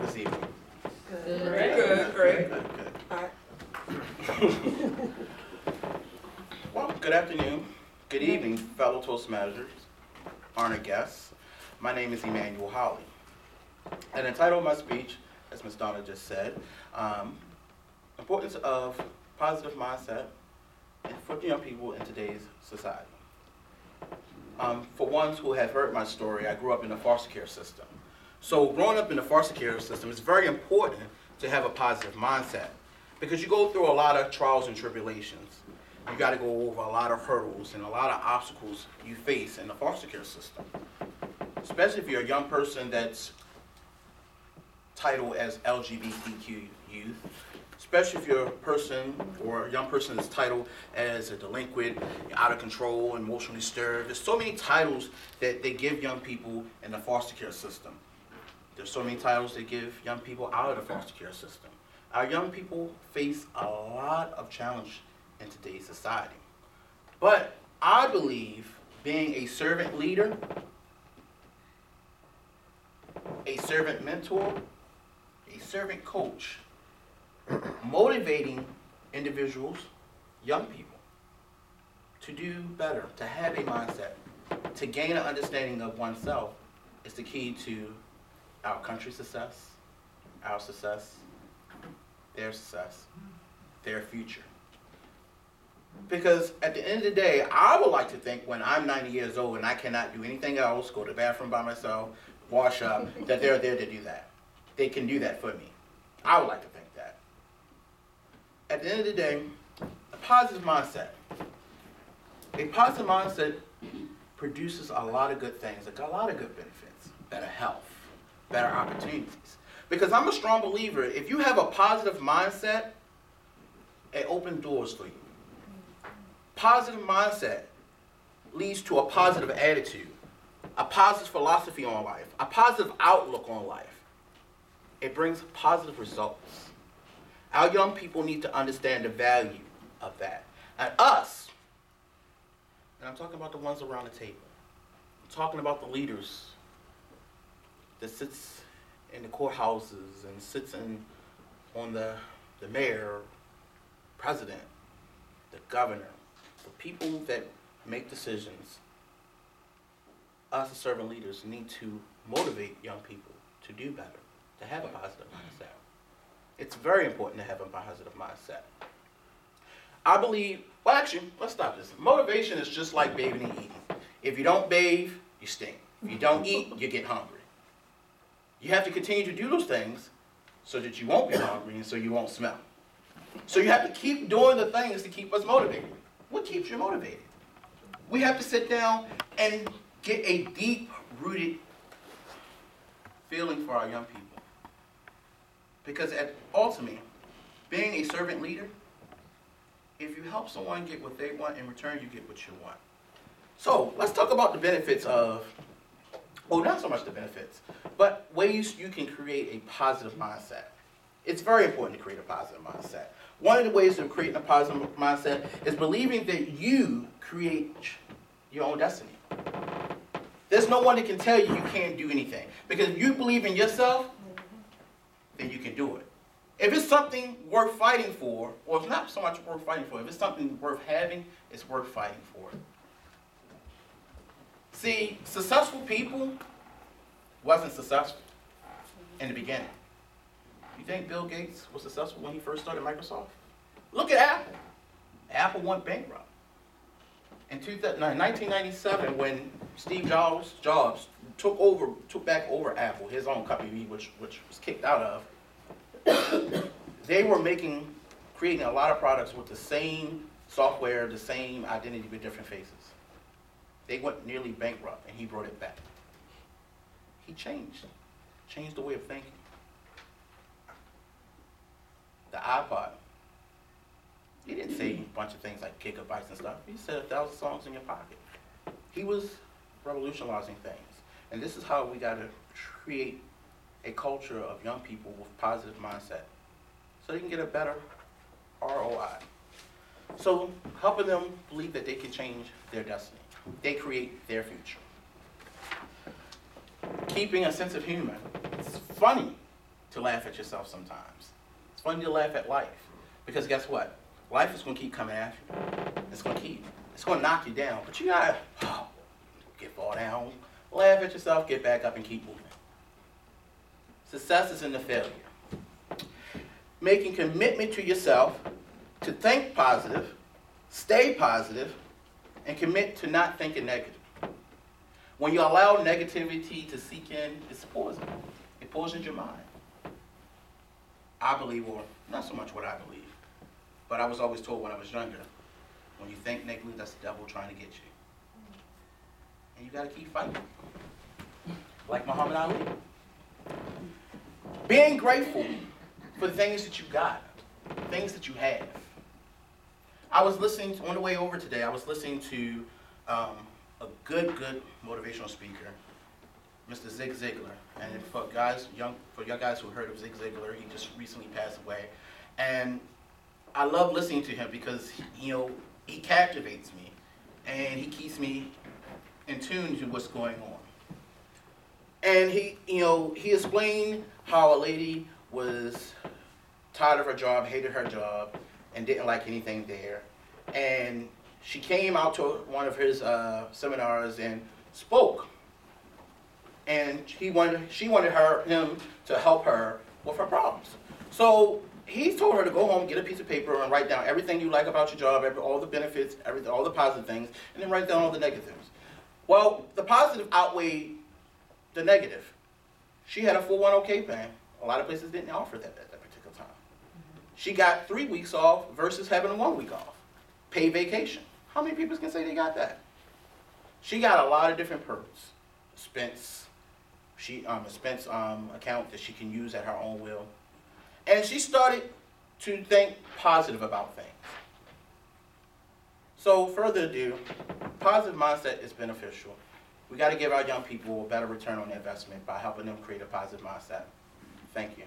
this evening? Good. Great. Good. All right. Well, good afternoon, good evening, fellow Toastmasters, honored guests. My name is Emanuel Holly. And the title of my speech, as Ms. Donna just said, importance of positive mindset for young people in today's society. For ones who have heard my story, I grew up in the foster care system. So growing up in the foster care system, it's very important to have a positive mindset because you go through a lot of trials and tribulations. You got to go over a lot of hurdles and a lot of obstacles you face in the foster care system. Especially if you're a young person that's titled as LGBTQ youth, especially if you're a person or a young person that's titled as a delinquent, out of control, emotionally disturbed. There's so many titles that they give young people in the foster care system. There's so many titles they give young people out of the foster care system. Our young people face a lot of challenge in today's society. But I believe being a servant leader, a servant mentor, a servant coach, motivating individuals, young people, to do better, to have a mindset, to gain an understanding of oneself is the key to our country's success, our success, their future. Because at the end of the day, I would like to think when I'm 90 years old and I cannot do anything else, go to the bathroom by myself, wash up, that they're there to do that. They can do that for me. I would like to think that. At the end of the day, a positive mindset. A positive mindset produces a lot of good things, a lot of good benefits, better health, better opportunities. Because I'm a strong believer, if you have a positive mindset, it opens doors for you. Positive mindset leads to a positive attitude, a positive philosophy on life, a positive outlook on life. It brings positive results. Our young people need to understand the value of that. And us, and I'm talking about the ones around the table, I'm talking about the leaders that sits in the courthouses and sits on the mayor, president, the governor, the people that make decisions. Us as servant leaders need to motivate young people to do better, to have a positive mindset. It's very important to have a positive mindset. I believe, well actually, let's stop this. Motivation is just like bathing and eating. If you don't bathe, you stink. If you don't eat, you get hungry. You have to continue to do those things so that you won't be hungry and so you won't smell. So you have to keep doing the things to keep us motivated. What keeps you motivated? We have to sit down and get a deep-rooted feeling for our young people. Because ultimately, being a servant leader, if you help someone get what they want, in return you get what you want. So let's talk about the benefits of, well, not so much the benefits, but ways you can create a positive mindset. It's very important to create a positive mindset. One of the ways of creating a positive mindset is believing that you create your own destiny. There's no one that can tell you can't do anything. Because if you believe in yourself, then you can do it. If it's something worth fighting for, or it's not so much worth fighting for, if it's something worth having, it's worth fighting for. See, successful people wasn't successful in the beginning. You think Bill Gates was successful when he first started Microsoft? Look at Apple. Apple went bankrupt. In 1997, when Steve Jobs took back over Apple, his own company, which was kicked out of, they were creating a lot of products with the same software, the same identity, with different faces. They went nearly bankrupt, and he brought it back. He changed the way of thinking. The iPod. He didn't say a bunch of things like gigabytes and stuff. He said 1,000 songs in your pocket. He was revolutionizing things. And this is how we got to create a culture of young people with positive mindset so they can get a better ROI. So helping them believe that they can change their destiny. They create their future. Keeping a sense of humor. It's funny to laugh at yourself sometimes. It's funny to laugh at life. Because guess what? Life is going to keep coming at you. It's going to knock you down. But you got to fall down, laugh at yourself, get back up, and keep moving. Success is in the failure. Making commitment to yourself to think positive, stay positive, and commit to not thinking negative. When you allow negativity to seek in, it's poison. It poisons your mind. I believe, or not so much what I believe, but I was always told when I was younger, when you think negatively, that's the devil trying to get you. And you got to keep fighting. Like Muhammad Ali. Being grateful for the things that you got, things that you have. I was listening, on the way over today, I was listening to a good motivational speaker, Mr. Zig Ziglar. And for young guys who heard of Zig Ziglar, he just recently passed away. And I love listening to him because, he captivates me. And he keeps me in tune to what's going on. And he explained how a lady was tired of her job, hated her job, and didn't like anything there. And she came out to one of his seminars and spoke. And she wanted him to help her with her problems. So he told her to go home, get a piece of paper, and write down everything you like about your job, all the benefits, all the positive things, and then write down all the negatives. Well, the positive outweighed the negative. She had a 401k plan. A lot of places didn't offer that at that particular time. She got 3 weeks off versus having 1 week off. Paid vacation. How many people can say they got that? She got a lot of different perks. Expense account that she can use at her own will. And she started to think positive about things. So further ado, positive mindset is beneficial. We got to give our young people a better return on their investment by helping them create a positive mindset. Thank you.